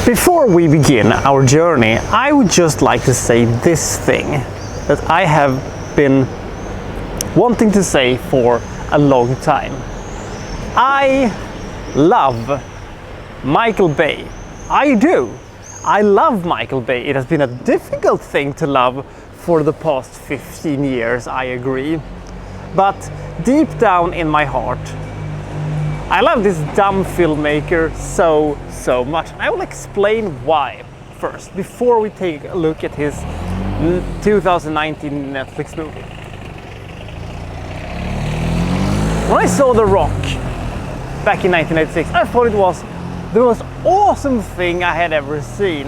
Before we begin our journey, I would just like to say this thing that I have been wanting to say for a long time. I love Michael Bay. I do. I love Michael Bay. It has been a difficult thing to love for the past 15 years, I agree. But deep down in my heart, I love this dumb filmmaker so much. And I will explain why first, before we take a look at his 2019 Netflix movie. When I saw The Rock back in 1986, I thought it was the most awesome thing I had ever seen.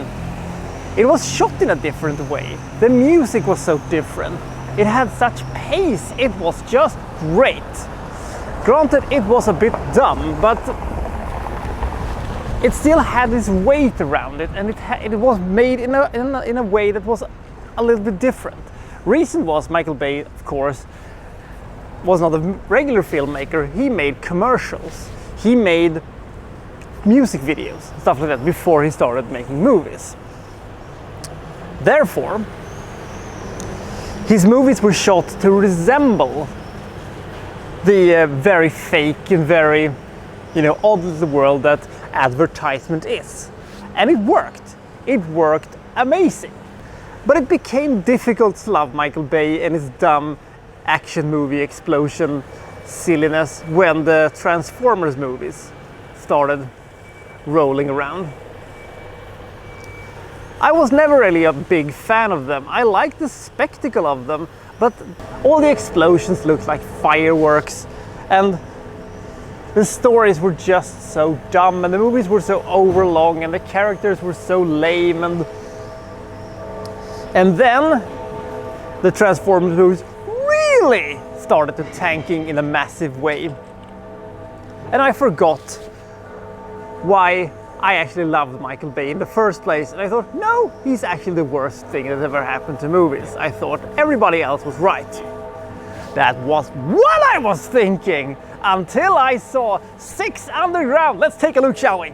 It was shot in a different way. The music was so different. It had such pace. It was just great. Granted, it was a bit dumb, but it still had this weight around it, and it was made in a way that was a little bit different. Reason was Michael Bay, of course, was not a regular filmmaker. He made commercials. He made music videos, stuff like that, before he started making movies. Therefore, his movies were shot to resemble the very fake and very, odd little world that advertisement is. And it worked. It worked amazing. But it became difficult to love Michael Bay and his dumb action movie explosion silliness when the Transformers movies started rolling around. I was never really a big fan of them. I liked the spectacle of them, but all the explosions looked like fireworks, and the stories were just so dumb, and the movies were so overlong, and the characters were so lame, and then the Transformers movies really started to tanking in a massive way. And I forgot why I actually loved Michael Bay in the first place, and I thought, no, he's actually the worst thing that ever happened to movies. I thought everybody else was right. That was what I was thinking, until I saw 6 Underground. Let's take a look, shall we?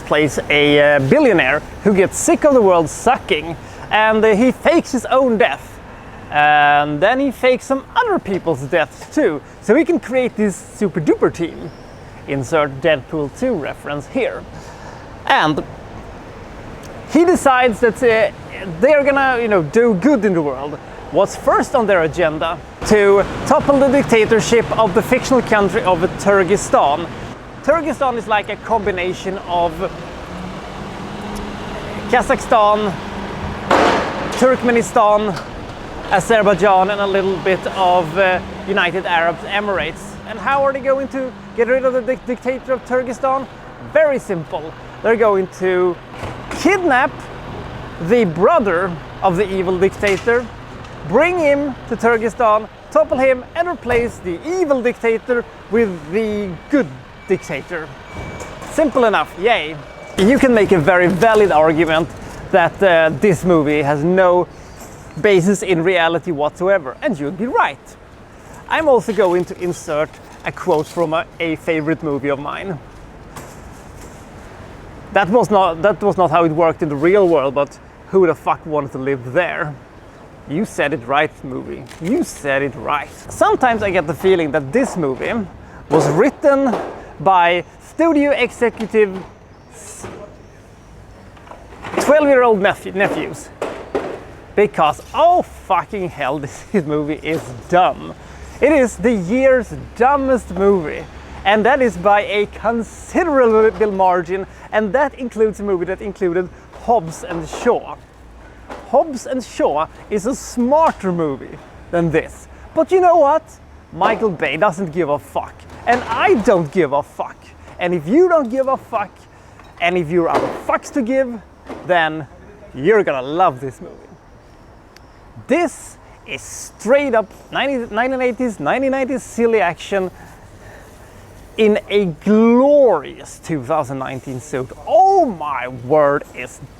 Plays a billionaire who gets sick of the world sucking, and he fakes his own death, and then he fakes some other people's deaths too, so he can create this super duper team. Insert Deadpool 2 reference here. And he decides that they're gonna do good in the world. What's first on their agenda? To topple the dictatorship of the fictional country of Turkestan. Turkestan is like a combination of Kazakhstan, Turkmenistan, Azerbaijan, and a little bit of United Arab Emirates. And how are they going to get rid of the dictator of Turkestan? Very simple. They're going to kidnap the brother of the evil dictator, bring him to Turkestan, topple him, and replace the evil dictator with the good dictator. Simple enough, yay. You can make a very valid argument that this movie has no basis in reality whatsoever, and you'd be right. I'm also going to insert a quote from a favorite movie of mine. That was not how it worked in the real world, but who the fuck wanted to live there? You said it right, movie. You said it right. Sometimes I get the feeling that this movie was written by studio executive 12-year-old nephews, because oh fucking hell, this movie is dumb. It is the year's dumbest movie, and that is by a considerable margin, and that includes a movie that included Hobbs and Shaw. Hobbs and Shaw is a smarter movie than this, but you know what? Michael Bay doesn't give a fuck. And I don't give a fuck. And if you don't give a fuck, and if you're out of fucks to give, then you're gonna love this movie. This is straight up 1980s, 1990s silly action in a glorious 2019 suit. Oh my word,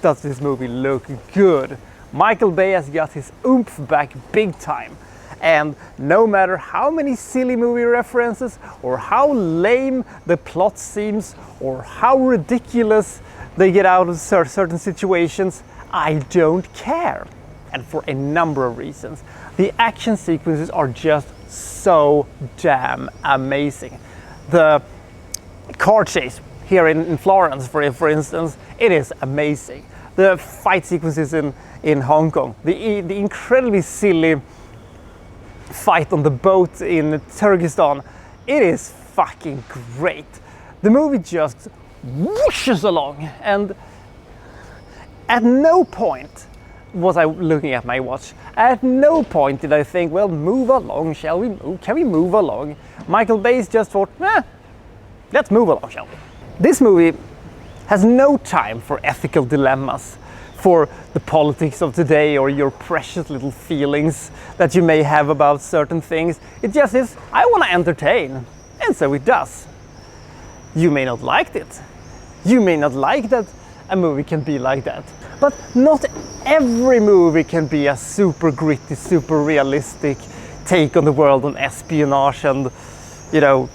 does this movie look good. Michael Bay has got his oomph back big time. And no matter how many silly movie references, or how lame the plot seems, or how ridiculous they get out of certain situations, I don't care. And for a number of reasons. The action sequences are just so damn amazing. The car chase here in Florence, for instance, it is amazing. The fight sequences in Hong Kong, the incredibly silly fight on the boat in Turkestan, it is fucking great. The movie just whooshes along, and at no point was I looking at my watch. At no point did I think, well, move along, shall we move? Can we move along? Michael Bay's just thought, let's move along, shall we? This movie has no time for ethical dilemmas, for the politics of today, or your precious little feelings that you may have about certain things. It just is, I want to entertain, and so it does. You may not like it. You may not like that a movie can be like that. But not every movie can be a super gritty, super realistic take on the world on espionage, and, you know,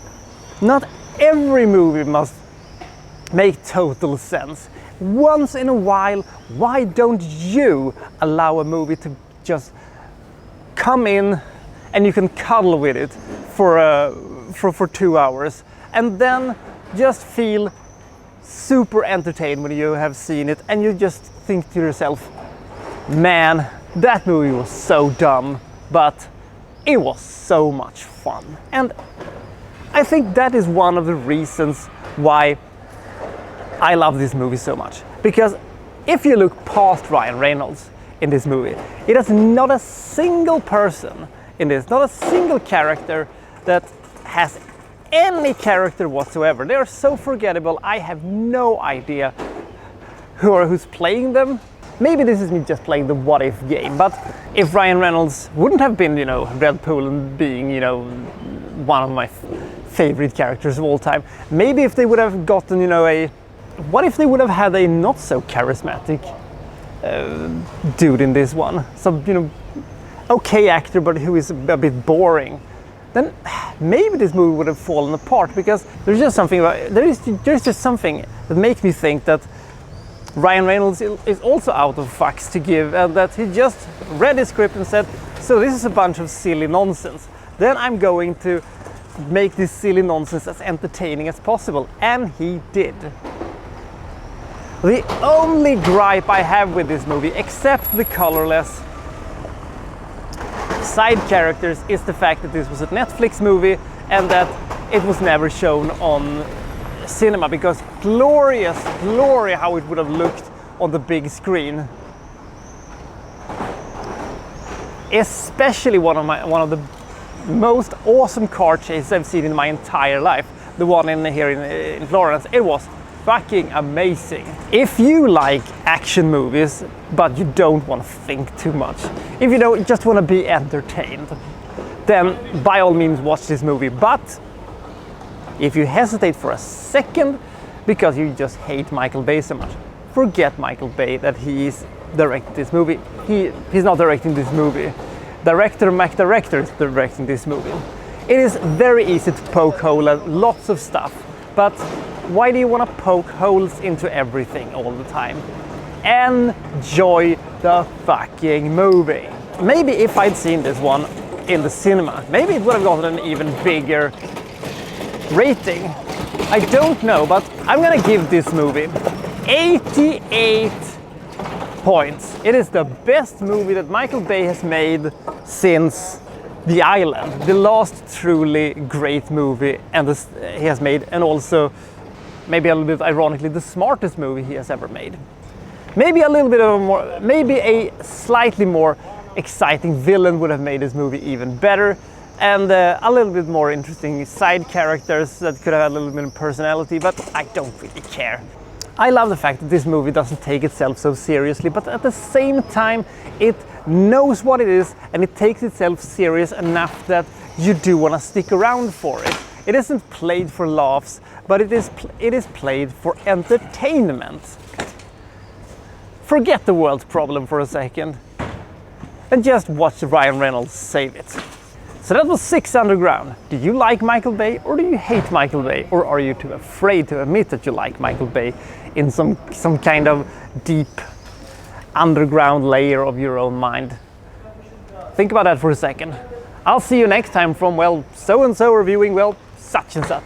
not every movie must make total sense. Once in a while, why don't you allow a movie to just come in and you can cuddle with it for 2 hours, and then just feel super entertained when you have seen it, and you just think to yourself, man, that movie was so dumb, but it was so much fun. And I think that is one of the reasons why I love this movie so much. Because if you look past Ryan Reynolds in this movie, it has not a single person in this, not a single character that has any character whatsoever. They are so forgettable, I have no idea who's playing them. Maybe this is me just playing the what if game, but if Ryan Reynolds wouldn't have been, you know, Red Bull and being, you know, one of my favorite characters of all time, maybe if they would have gotten, you know, what if they would have had a not so charismatic dude in this one? Some, you know, okay actor, but who is a bit boring. Then maybe this movie would have fallen apart, because there's just something about, there's just something that makes me think that Ryan Reynolds is also out of fucks to give, and that he just read his script and said, so this is a bunch of silly nonsense. Then I'm going to make this silly nonsense as entertaining as possible. And he did. The only gripe I have with this movie, except the colorless side characters, is the fact that this was a Netflix movie and that it was never shown on cinema, because glory how it would have looked on the big screen. Especially one of the most awesome car chases I've seen in my entire life, the one here in Florence. It was fucking amazing. If you like action movies but you don't want to think too much, if you don't just want to be entertained, then by all means watch this movie. But if you hesitate for a second because you just hate Michael Bay so much, forget Michael Bay, that he's directing this movie. He's not directing this movie. Director McDirector is directing this movie. It is very easy to poke holes at lots of stuff, but why do you want to poke holes into everything all the time? Enjoy the fucking movie. Maybe if I'd seen this one in the cinema, maybe it would have gotten an even bigger rating. I don't know, but I'm gonna give this movie 88 points. It is the best movie that Michael Bay has made since The Island, the last truly great movie he has made, and also maybe a little bit ironically the smartest movie he has ever made. Maybe a slightly more exciting villain would have made this movie even better, and a little bit more interesting side characters that could have a little bit of personality, but I don't really care. I love the fact that this movie doesn't take itself so seriously, but at the same time it knows what it is, and it takes itself serious enough that you do want to stick around for it. It isn't played for laughs, but it is played for entertainment. Forget the world's problem for a second and just watch Ryan Reynolds save it. So that was 6 Underground. Do you like Michael Bay or do you hate Michael Bay? Or are you too afraid to admit that you like Michael Bay in some kind of deep underground layer of your own mind? Think about that for a second. I'll see you next time from, well, so-and-so reviewing, well, such and such.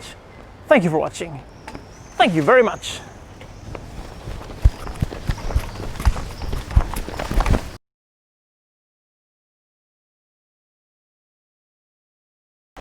Thank you for watching. Thank you very much.